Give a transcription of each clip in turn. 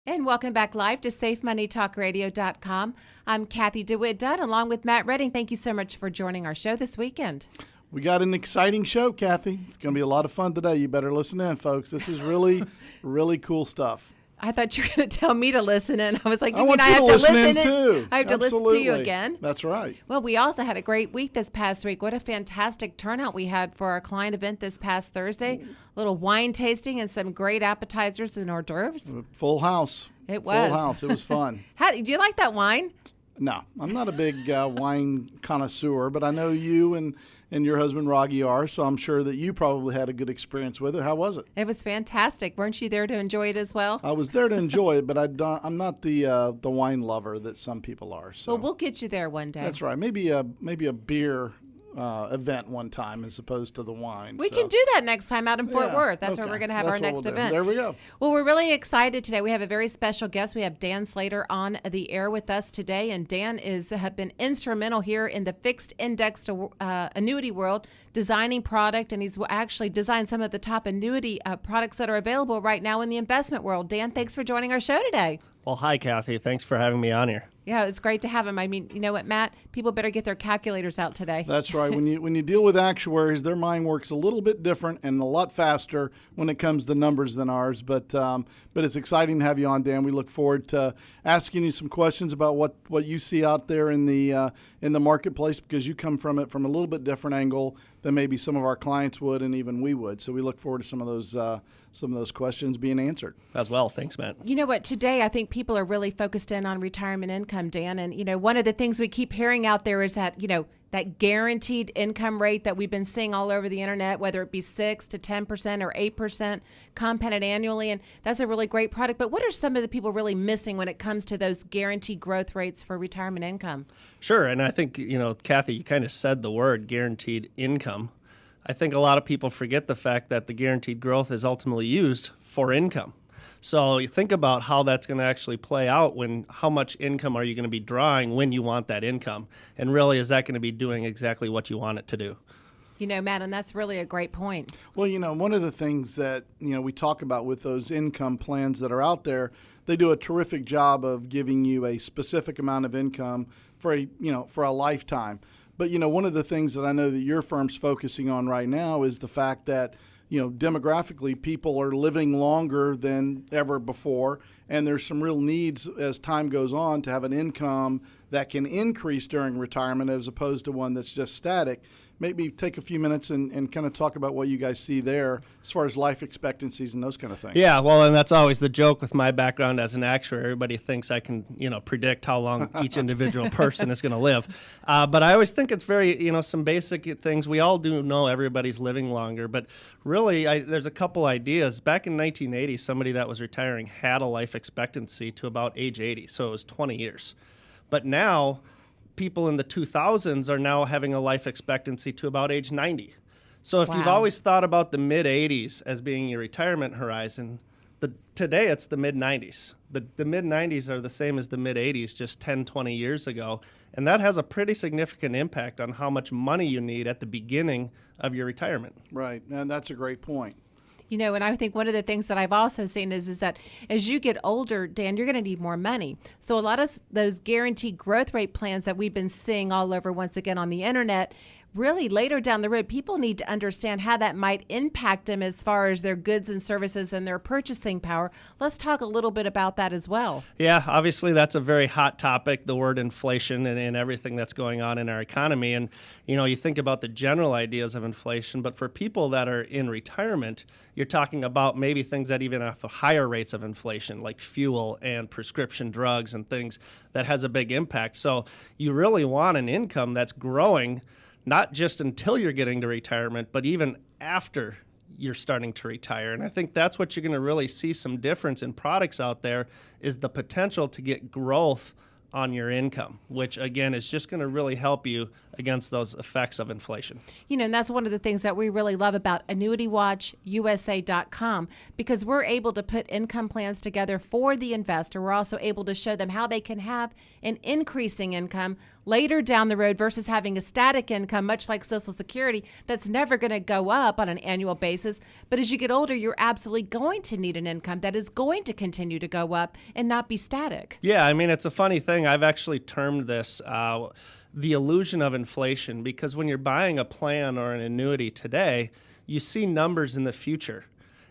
And welcome back live to SafeMoneyTalkRadio.com. I'm Cathy DeWitt Dunn along with Matt Redding. Thank you so much for joining our show this weekend. We got an exciting show, Cathy. It's going to be a lot of fun today. You better listen in, folks. This is really, really cool stuff. I thought you were going to tell me to listen in. I was like, I have to listen in too. I have to listen to you again. That's right. Well, we also had a great week this past week. What a fantastic turnout we had for our client event this past Thursday. A little wine tasting and some great appetizers and hors d'oeuvres. Full house. It was. Full house. It was fun. Do you like that wine? No, I'm not a big wine connoisseur, but I know you and your husband Raghi are, so I'm sure that you probably had a good experience with it. How was it? It was fantastic. Weren't you there to enjoy it as well? I was there to enjoy it, but I'm not the wine lover that some people are. So. Well, we'll get you there one day. That's right. Maybe a beer event one time as opposed to the wine. We can do that next time out in Fort Worth. That's where we're going to have our next event. There we go. Well, we're really excited today. We have a very special guest. We have Dan Slater on the air with us today, and Dan have been instrumental here in the fixed indexed annuity world, designing product, and he's actually designed some of the top annuity products that are available right now in the investment world. Dan, thanks for joining our show today. Well, hi, Cathy. Thanks for having me on here. Yeah, it's great to have him. I mean, you know what, Matt? People better get their calculators out today. That's right. When you deal with actuaries, their mind works a little bit different and a lot faster when it comes to numbers than ours. But it's exciting to have you on, Dan. We look forward to asking you some questions about what you see out there in the marketplace, because you come from it from a little bit different angle than maybe some of our clients would and even we would. So we look forward to some of those questions being answered. As well. Thanks, Matt. You know what? Today, I think people are really focused in on retirement income, Dan. And, one of the things we keep hearing out there is that, that guaranteed income rate that we've been seeing all over the internet, whether it be 6 to 10% or 8% compounded annually. And that's a really great product. But what are some of the people really missing when it comes to those guaranteed growth rates for retirement income? Sure. And I think, Cathy, you kind of said the word guaranteed income. I think a lot of people forget the fact that the guaranteed growth is ultimately used for income. So you think about how that's going to actually play out. How much income are you going to be drawing when you want that income? And really, is that going to be doing exactly what you want it to do? Matt, and that's really a great point. Well, one of the things that, we talk about with those income plans that are out there, they do a terrific job of giving you a specific amount of income for a lifetime. But, one of the things that I know that your firm's focusing on right now is the fact that, demographically, people are living longer than ever before, and there's some real needs as time goes on to have an income that can increase during retirement as opposed to one that's just static. Maybe take a few minutes and kind of talk about what you guys see there as far as life expectancies and those kind of things. Yeah, well, and that's always the joke with my background as an actuary. Everybody thinks I can, predict how long each individual person is going to live. But I always think it's very, some basic things. We all do know everybody's living longer, but really there's a couple ideas. Back in 1980, somebody that was retiring had a life expectancy to about age 80, so it was 20 years. But now, people in the 2000s are now having a life expectancy to about age 90. So if you've always thought about the mid-80s as being your retirement horizon, today it's the mid-90s. The mid-90s are the same as the mid-80s just 10, 20 years ago. And that has a pretty significant impact on how much money you need at the beginning of your retirement. Right, and that's a great point. And I think one of the things that I've also seen is that as you get older, Dan, you're going to need more money. So a lot of those guaranteed growth rate plans that we've been seeing all over, once again, on the internet, really later down the road, people need to understand how that might impact them as far as their goods and services and their purchasing power. Let's talk a little bit about that as well. Yeah, obviously that's a very hot topic, the word inflation and everything that's going on in our economy. And, you think about the general ideas of inflation, but for people that are in retirement, you're talking about maybe things that even have higher rates of inflation, like fuel and prescription drugs and things that has a big impact. So you really want an income that's growing, not just until you're getting to retirement, but even after you're starting to retire. And I think that's what you're going to really see some difference in products out there is the potential to get growth on your income, which again is just going to really help you against those effects of inflation. And that's one of the things that we really love about annuitywatchusa.com, because we're able to put income plans together for the investor. We're also able to show them how they can have an increasing income later down the road versus having a static income, much like Social Security, that's never going to go up on an annual basis. But as you get older, you're absolutely going to need an income that is going to continue to go up and not be static. Yeah, I mean, it's a funny thing. I've actually termed this the illusion of inflation, because when you're buying a plan or an annuity today, you see numbers in the future.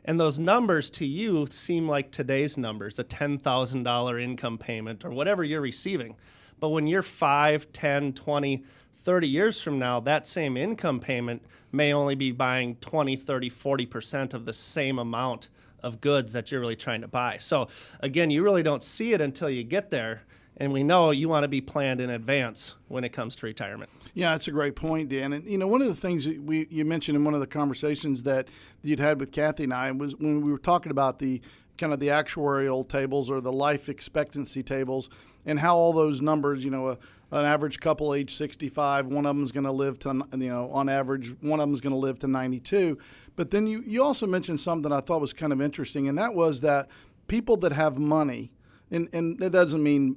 And those numbers to you seem like today's numbers, a $10,000 income payment or whatever you're receiving. But when you're 5, 10, 20, 30 years from now, that same income payment may only be buying 20, 30, 40% of the same amount of goods that you're really trying to buy. So again, you really don't see it until you get there. And we know you want to be planned in advance when it comes to retirement. Yeah, that's a great point, Dan. And one of the things that you mentioned in one of the conversations that you'd had with Cathy and I was when we were talking about the kind of the actuarial tables or the life expectancy tables, and how all those numbers, an average couple age 65, one of them is going to live to, on average, one of them is going to live to 92. But then you also mentioned something I thought was kind of interesting, and that was that people that have money, and that doesn't mean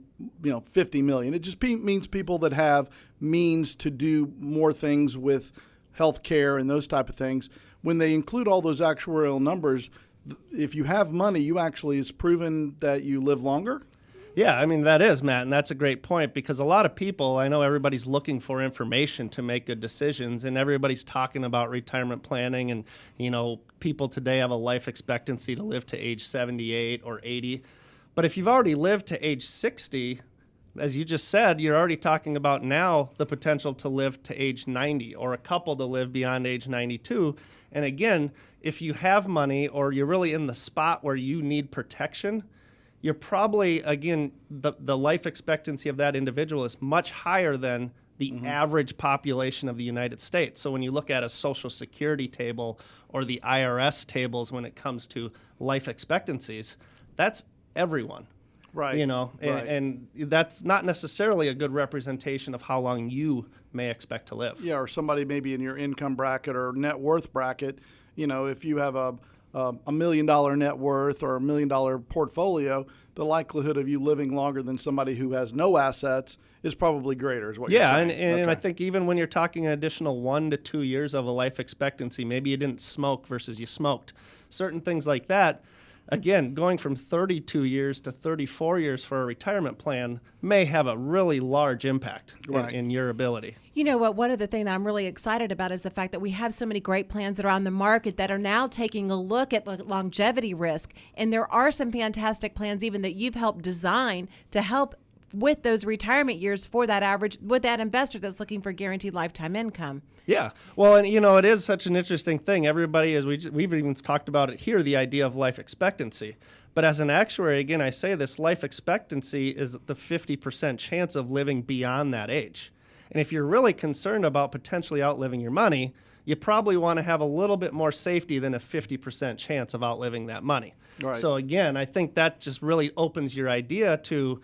50 million. It just means people that have means to do more things with health care and those type of things. When they include all those actuarial numbers, if you have money, it's proven that you live longer. Yeah, I mean, that is, Matt, and that's a great point, because a lot of people, I know everybody's looking for information to make good decisions, and everybody's talking about retirement planning, and, people today have a life expectancy to live to age 78 or 80. But if you've already lived to age 60, as you just said, you're already talking about now the potential to live to age 90 or a couple to live beyond age 92. And again, if you have money or you're really in the spot where you need protection, you're probably, again, the life expectancy of that individual is much higher than the average population of the United States. So when you look at a Social Security table or the IRS tables when it comes to life expectancies, that's everyone. Right. And that's not necessarily a good representation of how long you may expect to live. Yeah, or somebody maybe in your income bracket or net worth bracket, if you have a $1 million net worth or $1 million portfolio, the likelihood of you living longer than somebody who has no assets is probably greater, is what you're saying. And I think even when you're talking an additional 1 to 2 years of a life expectancy, maybe you didn't smoke versus you smoked, certain things like that. Again, going from 32 years to 34 years for a retirement plan may have a really large impact in your ability. You know what? One of the things that I'm really excited about is the fact that we have so many great plans that are on the market that are now taking a look at longevity risk. And there are some fantastic plans even that you've helped design to help with those retirement years for that investor that's looking for guaranteed lifetime income. Yeah. Well, and it is such an interesting thing. Everybody, we've even talked about it here, the idea of life expectancy. But as an actuary, again, I say this, life expectancy is the 50% chance of living beyond that age. And if you're really concerned about potentially outliving your money, you probably want to have a little bit more safety than a 50% chance of outliving that money. Right. So again, I think that just really opens your idea to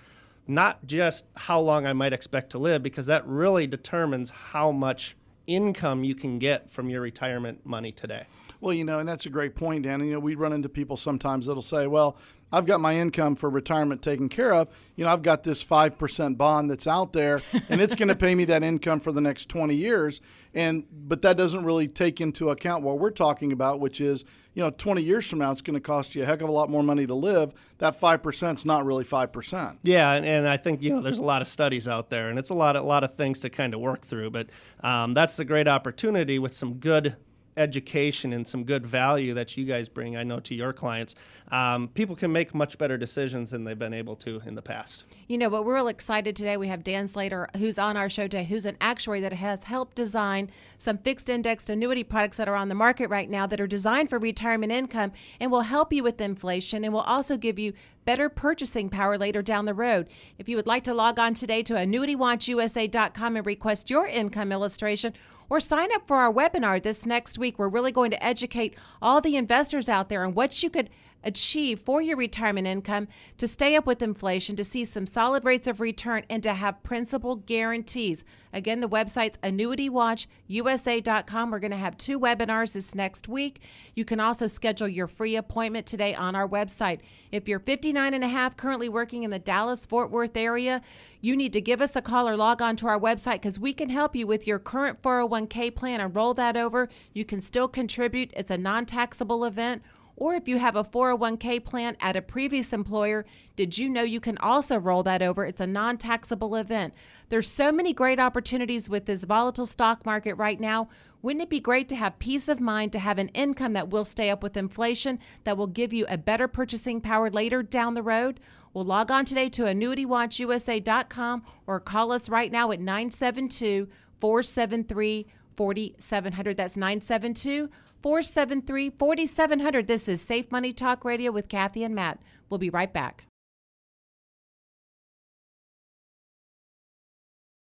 not just how long I might expect to live, because that really determines how much income you can get from your retirement money today. Well, and that's a great point, Dan. We run into people sometimes that'll say, well, I've got my income for retirement taken care of. I've got this 5% bond that's out there, and it's going to pay me that income for the next 20 years. But that doesn't really take into account what we're talking about, which is, 20 years from now, it's going to cost you a heck of a lot more money to live. That 5% is not really 5%. Yeah, and I think, there's a lot of studies out there, and it's a lot of things to kind of work through. But that's the great opportunity with some good education and some good value that you guys bring, I know, to your clients. People can make much better decisions than they've been able to in the past. But we're real excited today. We have Dan Slater, who's on our show today, who's an actuary that has helped design some fixed indexed annuity products that are on the market right now that are designed for retirement income and will help you with inflation and will also give you better purchasing power later down the road. If you would like to log on today to annuitywatchusa.com and request your income illustration, or sign up for our webinar this next week. We're really going to educate all the investors out there on what you could achieve for your retirement income, to stay up with inflation, to see some solid rates of return, and to have principal guarantees. Again, the website's annuitywatchusa.com. We're going to have 2 webinars this next week. You can also schedule your free appointment today on our website. If you're 59 and a half, currently working in the Dallas-Fort Worth area, you need to give us a call or log on to our website because we can help you with your current 401k plan and roll that over. You can still contribute. It's a non-taxable event. Or if you have a 401k plan at a previous employer, did you know you can also roll that over? It's a non-taxable event. There's so many great opportunities with this volatile stock market right now. Wouldn't it be great to have peace of mind, to have an income that will stay up with inflation, that will give you a better purchasing power later down the road? Well, log on today to annuitywatchusa.com or call us right now at 972-473-4700. That's 972-473-4700. This is Safe Money Talk Radio with Kathy and Matt. We'll be right back.